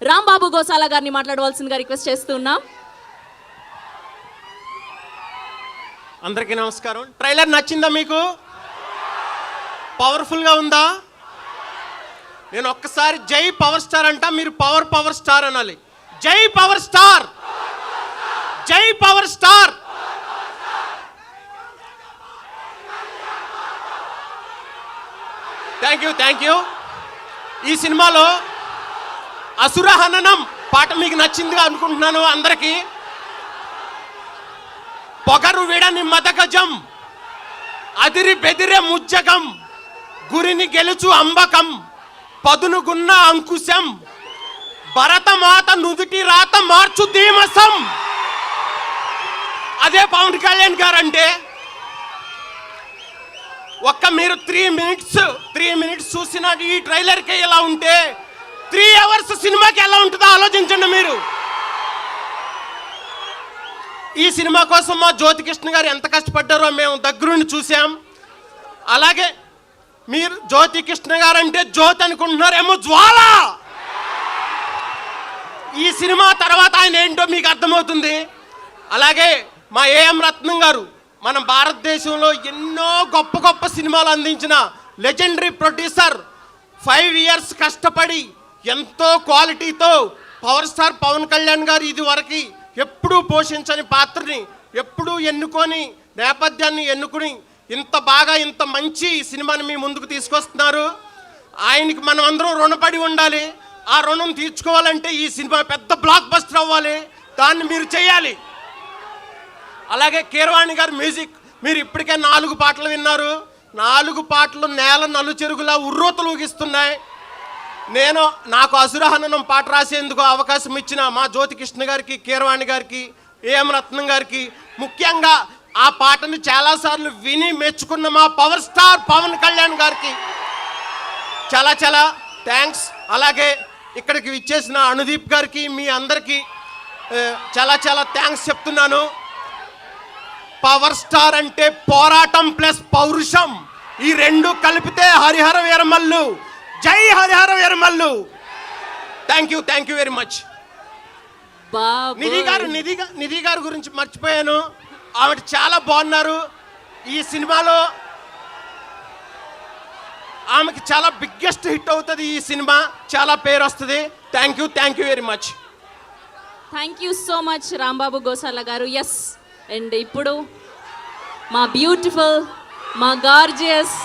రాంబాబు గోసాల గారిని మాట్లాడవలసిందిగా రిక్వెస్ట్ చేస్తున్నాం. అందరికీ నమస్కారం. ట్రైలర్ నచ్చిందా మీకు? పవర్ఫుల్గా ఉందా? నేను ఒక్కసారి జై పవర్ స్టార్ అంటా, మీరు పవర్ స్టార్ అనాలి. జై పవర్ స్టార్, జై పవర్ స్టార్. Thank you. ఈ సినిమాలో అసుర హననం పాట మీకు నచ్చిందిగా అనుకుంటున్నాను. అందరికీ పొగరు విడని మదగజం, అదిరి బెదిరే ముజ్జగం, గురిని గెలుచు అంబకం, పదునుగున్న అంకుశం, భరతమాత నుదుటి రాత మార్చు ధీమసం. అదే పవన్ కళ్యాణ్ గారు అంటే. ఒక్క మీరు 3 మినిట్స్ చూసిన ఈ ట్రైలర్కి ఎలా ఉంటే 3 అవర్స్ సినిమాకి ఎలా ఉంటుందో ఆలోచించండి మీరు. ఈ సినిమా కోసం మా జ్యోతికృష్ణ గారు ఎంత కష్టపడ్డారో మేము దగ్గరుండి చూసాం. అలాగే మీరు జ్యోతికృష్ణ గారు అంటే జ్యోతి అనుకుంటున్నారేమో, జ్వాల. ఈ సినిమా తర్వాత ఆయన ఏంటో మీకు అర్థమవుతుంది. అలాగే మా ఏఎం రత్నం గారు మన భారతదేశంలో ఎన్నో గొప్ప సినిమాలు అందించిన లెజెండరీ ప్రొడ్యూసర్. 5 ఇయర్స్ కష్టపడి ఎంతో క్వాలిటీతో పవర్ స్టార్ పవన్ కళ్యాణ్ గారు ఇది వరకు ఎప్పుడూ పోషించని పాత్రని ఎప్పుడూ ఎన్నుకొని, నేపథ్యాన్ని ఎన్నుకుని ఇంత బాగా ఇంత మంచి సినిమాని మీ ముందుకు తీసుకొస్తున్నారు. ఆయనకి మనం అందరం రుణపడి ఉండాలి. ఆ రుణం తీర్చుకోవాలంటే ఈ సినిమా పెద్ద బ్లాక్ బస్టర్ అవ్వాలి. దాన్ని మీరు చేయాలి. అలాగే కీరవాణి గారి మ్యూజిక్, మీరు ఇప్పటికే 4 పాటలు విన్నారు. 4 పాటలు నేల నలుచెరుగులా ఉర్రూతలు ఊగిస్తున్నాయి. నాకు అసురహననం పాట రాసేందుకు అవకాశం ఇచ్చిన మా జ్యోతికృష్ణ గారికి, కీరవాణి గారికి, ఏఎం రత్నం గారికి, ముఖ్యంగా ఆ పాటను చాలాసార్లు విని మెచ్చుకున్న మా పవర్ స్టార్ పవన్ కళ్యాణ్ గారికి చాలా థ్యాంక్స్. అలాగే ఇక్కడికి విచ్చేసిన అనుదీప్ గారికి, మీ అందరికీ చాలా థ్యాంక్స్ చెప్తున్నాను. పవర్ స్టార్ అంటే పోరాటం ప్లస్ పౌరుషం, ఈ 2 కలిపితే హరిహర వీరమల్లు. జై Harihara Veeramallu. Thank you very much. Nidhi గారు గురించి మర్చిపోయాను. ఆవిడ చాలా బాగున్నారు. ఈ సినిమాలో ఆమెకి చాలా బిగ్గెస్ట్ హిట్ అవుతుంది. ఈ సినిమా చాలా పేరు వస్తుంది. Thank you very much. Thank you so much Rambabu Gosala గారు. ఎస్, అండ్ ఇప్పుడు మా బ్యూటిఫుల్, మా గార్జియస్